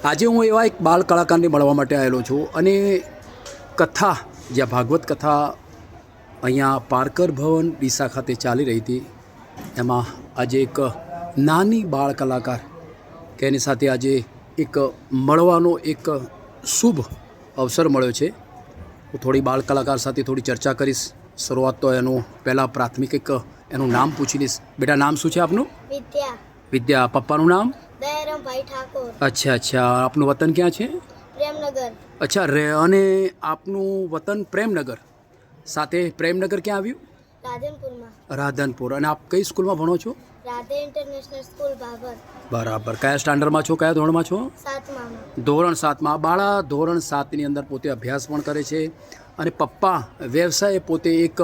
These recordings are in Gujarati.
આજે હું એવા એક બાળ કલાકારને મળવા માટે આવેલો છું અને કથા જ્યાં ભાગવત કથા અહીંયા પારકર ભવન ડીસા ખાતે ચાલી રહી હતી એમાં આજે એક નાની બાળ કલાકાર કે એની સાથે આજે એક મળવાનો એક શુભ અવસર મળ્યો છે. હું થોડી બાળ કલાકાર સાથે થોડી ચર્ચા કરીશ. શરૂઆત તો એનું પહેલાં પ્રાથમિક એક એનું નામ પૂછી લઈશ. બેટા નામ શું છે આપનું? વિદ્યા. વિદ્યા. પપ્પાનું નામ? દયારામભાઈ ઠાકોર. અચ્છા. આપનું વતન ક્યાં છે? પ્રેમનગર. અચ્છા અને આપનું વતન પ્રેમનગર. સાથે પ્રેમનગર ક્યાં આવ્યું? રાધનપુરમાં. રાધનપુર. અને આપ કઈ સ્કૂલમાં ભણો છો? રાધે ઇન્ટરનેશનલ સ્કૂલ બાબર. બરાબર. કયા સ્ટાન્ડર્ડમાં છો? કયા ધોરણમાં છો? 7માં. ધોરણ 7માં. બાળા ધોરણ 7ની અંદર પોતે અભ્યાસ પણ કરે છે અને પપ્પા વ્યવસાય પોતે એક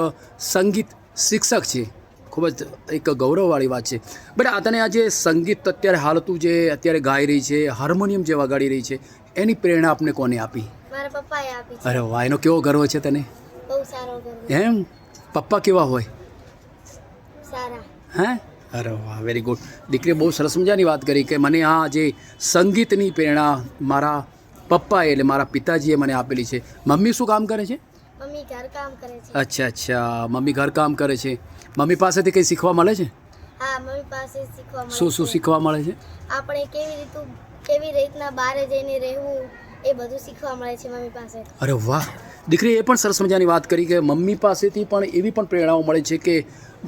સંગીત શિક્ષક છે. ખૂબ જ એક ગૌરવવાળી વાત છે. બટ આ તને આજે સંગીત અત્યારે હાલતું જે અત્યારે ગાઈ રહી છે, હાર્મોનિયમ જે વગાડી રહી છે, એની પ્રેરણા આપને કોને આપી? મારા પપ્પાએ આપી છે. અરે વાહ, એનો કેવો ગર્વ છે તને? બહુ સારો ગર્વ. એમ? પપ્પા કેવા હોય? સારા. હે? અરે વાહ, વેરી ગુડ. દીકરીએ બહુ સરસ મજાની વાત કરી કે મને આ જે સંગીતની પ્રેરણા મારા પપ્પાએ એટલે મારા પિતાજીએ મને આપેલી છે. મમ્મી શું કામ કરે છે? મમ્મી ઘરકામ કરે છે. અચ્છા. મમ્મી ઘરકામ કરે છે. મમ્મી પાસેથી કંઈ શીખવા મળે છે? હા, મમ્મી પાસે શીખવા મળે શું શું છે. શીખવા મળે છે? આપણે કેવી રીતના બહાર જઈને રહેવું એ બધું શીખવા મળે છે મમ્મી પાસે. અરે વાહ, દીકરી એ પણ સરસ મજાની વાત કરી કે મમ્મી પાસેથી પણ એવી પણ પ્રેરણાઓ મળે છે કે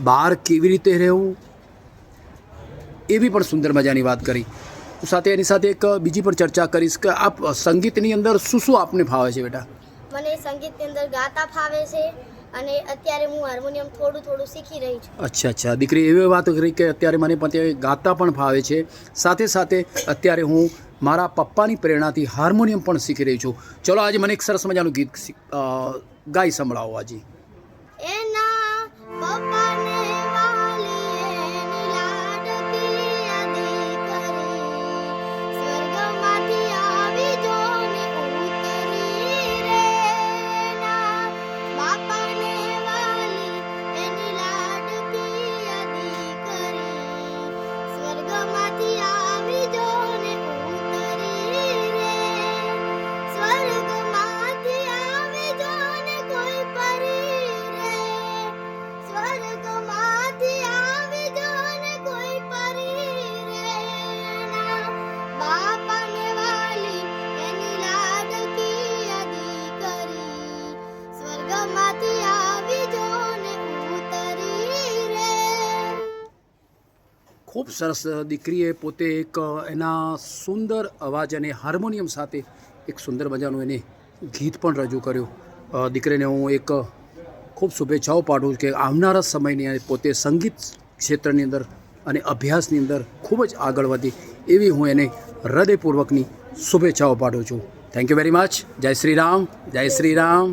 બહાર કેવી રીતે રહેવું, એવી પણ સુંદર મજાની વાત કરી. સાથે એની સાથે એક બીજી પણ ચર્ચા કરીશ કે આપ સંગીતની અંદર શું શું આપને ફાવે છે બેટા? મને સંગીતની અંદર ગાતા ફાવે છે અને અત્યારે હું હાર્મોનિયમ થોડું શીખી રહી છું. અચ્છા. દીકરી એવી વાત કરી કે અત્યારે મને પણ ગાતા પણ ફાવે છે. સાથે સાથે અત્યારે હું મારા પપ્પાની પ્રેરણાથી હાર્મોનિયમ પણ શીખી રહી છું. ચલો આજે મને એક સરસ મજાનું ગીત ગાઈ સંભળાવો આજે. એના પપ્પાને વાલી એની લાડકી અધિકારી, સ્વર્ગમાંથી આવી જોને ઉતરી રે. એના બાપાને વાલી એની લાડકી અધિકારી, સ્વર્ગમાંથી આવી જોને ઉતરી રે. સ્વર્ગમાંથી આવી જોને કોઈ પરી રે. સ્વર્ગમાંથી આવી જોને કોઈ પરી રે. એના બાપાને વાલી એની લાડકી અધિકારી, સ્વર્ગમાંથી આવી જોને ઉતરી રે. ખૂબ સરસ. દીકરીએ પોતે એક એના સુંદર અવાજ અને હાર્મોનિયમ સાથે એક સુંદર મજાનું એને ગીત પણ રજૂ કર્યું. દીકરીને હું એક ખૂબ શુભેચ્છાઓ પાઠવું છું કે આવનારા સમયની અંદર પોતે સંગીત ક્ષેત્રની અંદર અને અભ્યાસની અંદર ખૂબ જ આગળ વધે એવી હું એને હૃદયપૂર્વકની શુભેચ્છાઓ પાઠવું છું. Thank you very much. જય શ્રી રામ. જય શ્રી રામ.